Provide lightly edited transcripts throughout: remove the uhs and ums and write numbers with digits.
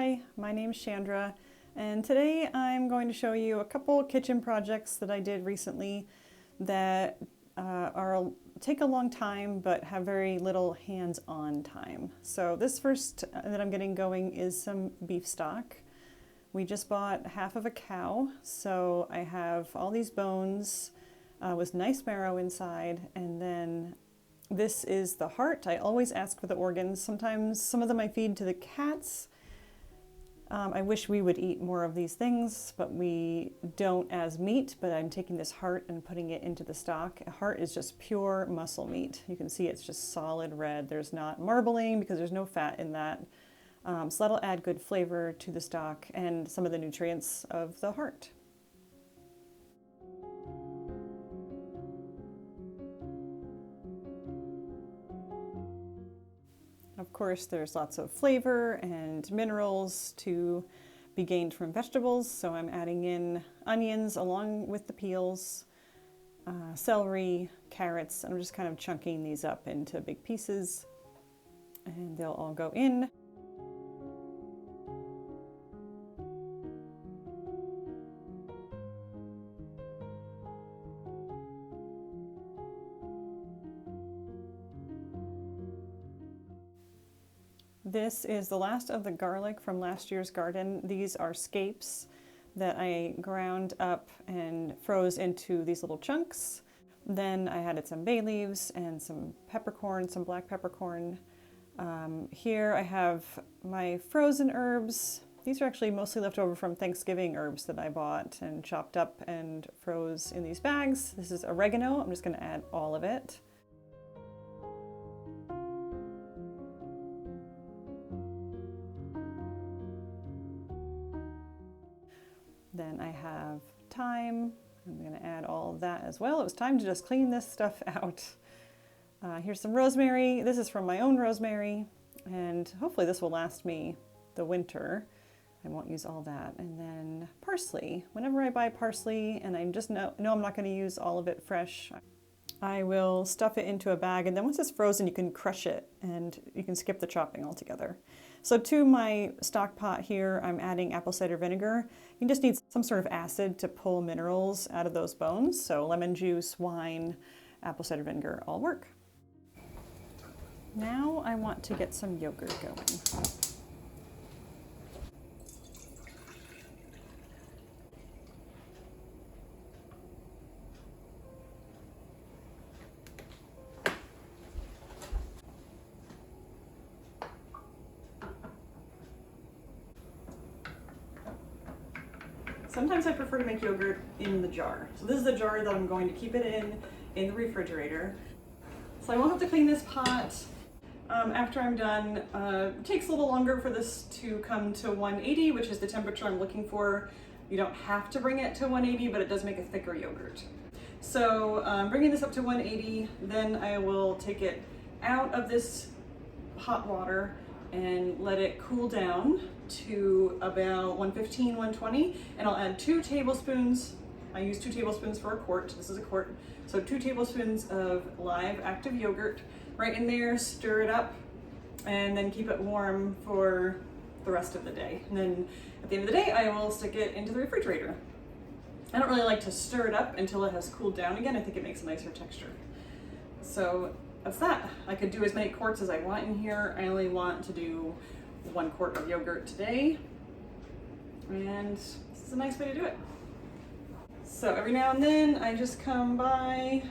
Hi, my name's Chandra, and today I'm going to show you a couple kitchen projects that I did recently that take a long time but have very little hands-on time. So this first that I'm getting going is some beef stock. We just bought half of a cow, so I have all these bones with nice marrow inside, and then this is the heart. I always ask for the organs. Sometimes some of them I feed to the cats. I wish we would eat more of these things, but we don't as meat, but I'm taking this heart and putting it into the stock. A heart is just pure muscle meat. You can see it's just solid red. There's not marbling because there's no fat in that. So that'll add good flavor to the stock and some of the nutrients of the heart. Of course, there's lots of flavor and minerals to be gained from vegetables, so I'm adding in onions along with the peels, celery, carrots, and I'm just kind of chunking these up into big pieces, and they'll all go in. This is the last of the garlic from last year's garden. These are scapes that I ground up and froze into these little chunks. Then I added some bay leaves and some peppercorn, some black peppercorn. Here I have my frozen herbs. These are actually mostly left over from Thanksgiving herbs that I bought and chopped up and froze in these bags. This is oregano. I'm just going to add all of it. Then I have thyme. I'm going to add all of that as well. It was time to just clean this stuff out. Here's some rosemary. This is from my own rosemary, and hopefully this will last me the winter. I won't use all that. And then parsley. Whenever I buy parsley and I just know I'm not going to use all of it fresh, I will stuff it into a bag, and then once it's frozen you can crush it and you can skip the chopping altogether. So to my stock pot here, I'm adding apple cider vinegar. You just need some sort of acid to pull minerals out of those bones. So lemon juice, wine, apple cider vinegar all work. Now I want to get some yogurt going. Sometimes I prefer to make yogurt in the jar. So this is the jar that I'm going to keep it in the refrigerator. So I won't have to clean this pot after I'm done. It takes a little longer for this to come to 180, which is the temperature I'm looking for. You don't have to bring it to 180, but it does make a thicker yogurt. So bringing this up to 180, then I will take it out of this hot water and let it cool down to about 115, 120, and I'll add 2 tablespoons. I use 2 tablespoons for a quart. This is a quart. So 2 tablespoons of live active yogurt right in there, stir it up, and then keep it warm for the rest of the day. And then at the end of the day, I will stick it into the refrigerator. I don't really like to stir it up until it has cooled down again. I think it makes a nicer texture. So that's that. I could do as many quarts as I want in here. I only want to do 1 quart of yogurt today, and this is a nice way to do it. So every now and then I just come by,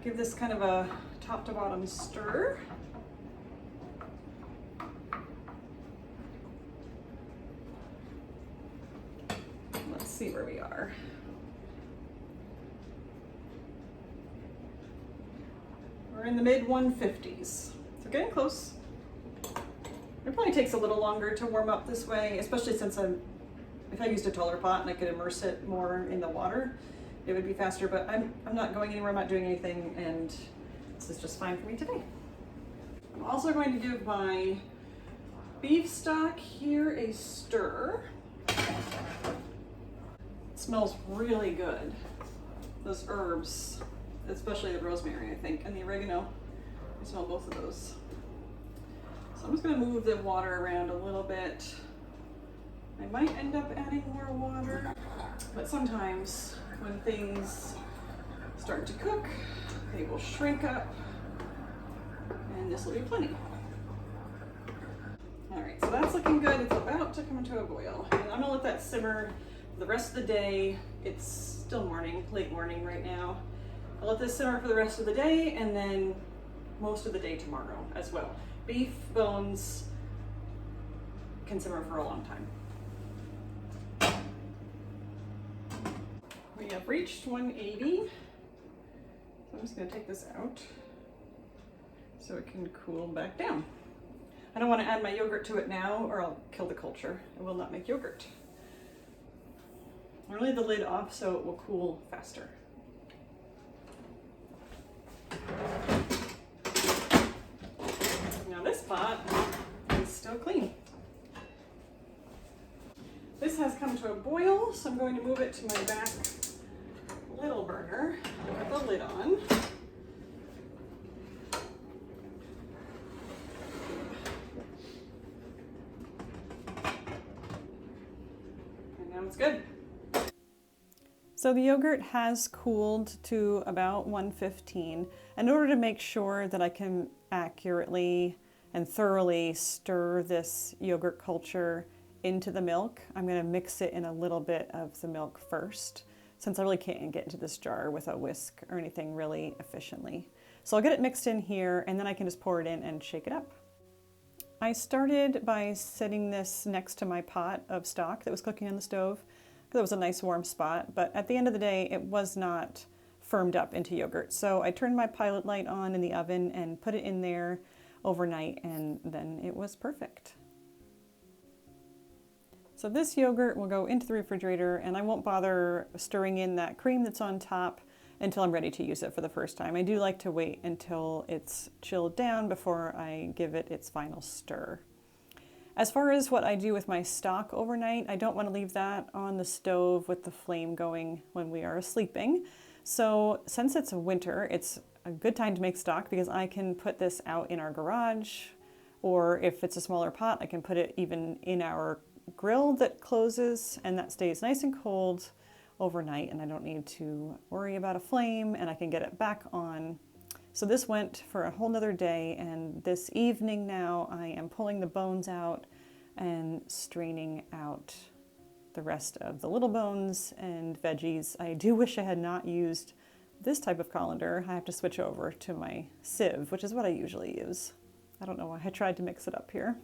give this kind of a top to bottom stir. Let's see where we are. We're in the mid 150s, so getting close. It probably takes a little longer to warm up this way, especially since if I used a taller pot and I could immerse it more in the water, it would be faster, but I'm not going anywhere, I'm not doing anything, and this is just fine for me today. I'm also going to give my beef stock here a stir. It smells really good. Those herbs, especially the rosemary, I think, and the oregano, I smell both of those. So I'm just going to move the water around a little bit I might end up adding more water, but sometimes when things start to cook, they will shrink up, and this will be plenty. All right, so that's looking good. It's about to come to a boil. And I'm gonna let that simmer for the rest of the day. It's still morning, late morning right now. I'll let this simmer for the rest of the day and then most of the day tomorrow as well. Beef bones can simmer for a long time. We have reached 180. So I'm just gonna take this out so it can cool back down. I don't want to add my yogurt to it now or I'll kill the culture. It will not make yogurt. I'll leave the lid off so it will cool faster. Now this pot is still clean. This has come to a boil, so I'm going to move it to my back little burner with the lid on. It's good. So the yogurt has cooled to about 115. In order to make sure that I can accurately and thoroughly stir this yogurt culture into the milk, I'm going to mix it in a little bit of the milk first, since I really can't get into this jar with a whisk or anything really efficiently. So I'll get it mixed in here and then I can just pour it in and shake it up. I started by setting this next to my pot of stock that was cooking on the stove because it was a nice warm spot, but at the end of the day it was not firmed up into yogurt. So I turned my pilot light on in the oven and put it in there overnight, and then it was perfect. So this yogurt will go into the refrigerator, and I won't bother stirring in that cream that's on top until I'm ready to use it for the first time. I do like to wait until it's chilled down before I give it its final stir. As far as what I do with my stock overnight, I don't want to leave that on the stove with the flame going when we are sleeping. So since it's winter, it's a good time to make stock because I can put this out in our garage, or if it's a smaller pot, I can put it even in our grill that closes, and that stays nice and cold overnight, and I don't need to worry about a flame, and I can get it back on. So this went for a whole nother day, and this evening now I am pulling the bones out and straining out the rest of the little bones and veggies. I do wish I had not used this type of colander. I have to switch over to my sieve, which is what I usually use. I don't know why I tried to mix it up here.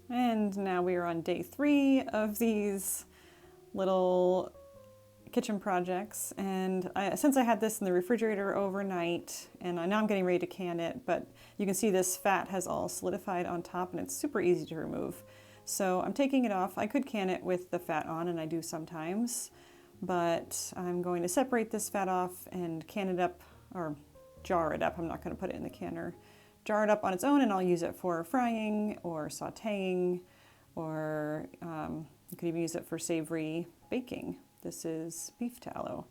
And now we are on day 3 of these little kitchen projects, and since I had this in the refrigerator overnight, and I know I'm getting ready to can it, but you can see this fat has all solidified on top and it's super easy to remove. So I'm taking it off. I could can it with the fat on, and I do sometimes, but I'm going to separate this fat off and can it up, or jar it up. I'm not going to put it in the canner. Jar it up on its own, and I'll use it for frying or sauteing, or you could even use it for savory baking. This is beef tallow.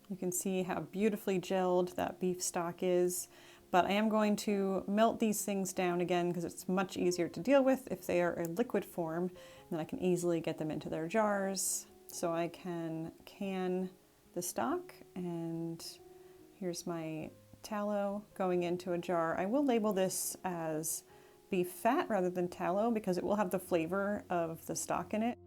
You can see how beautifully gelled that beef stock is, but I am going to melt these things down again because it's much easier to deal with if they are a liquid form, and then I can easily get them into their jars. So I can the stock, and here's my tallow going into a jar. I will label this as beef fat rather than tallow because it will have the flavor of the stock in it.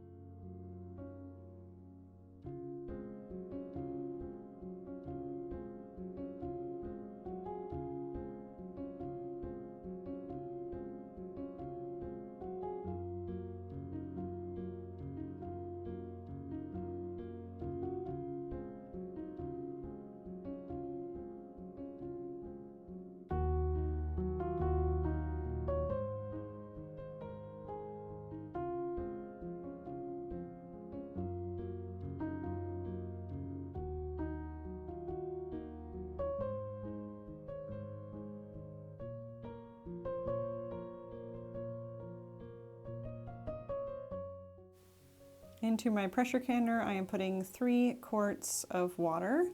Into my pressure canner, I am putting 3 quarts of water,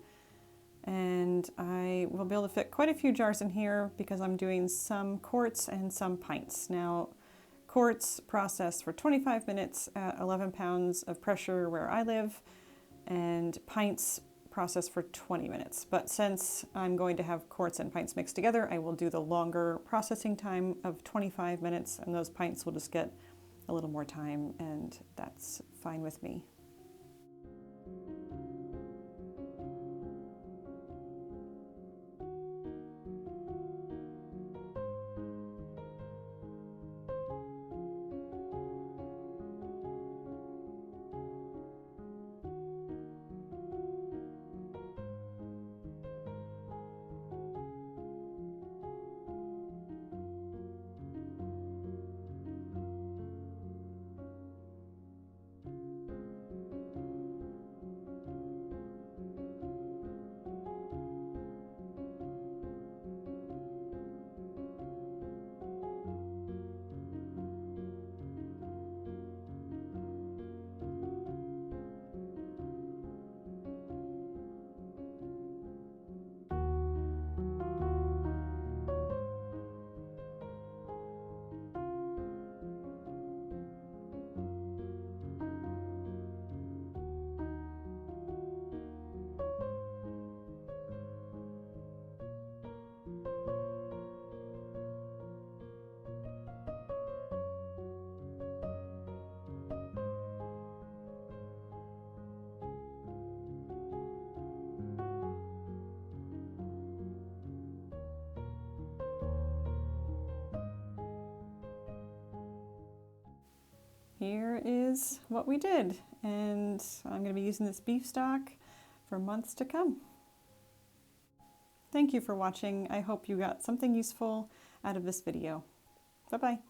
and I will be able to fit quite a few jars in here because I'm doing some quarts and some pints. Now, quarts process for 25 minutes at 11 pounds of pressure where I live, and pints process for 20 minutes. But since I'm going to have quarts and pints mixed together, I will do the longer processing time of 25 minutes, and those pints will just get a little more time, and that's fine with me. Here is what we did, and I'm going to be using this beef stock for months to come. Thank you for watching. I hope you got something useful out of this video. Bye-bye.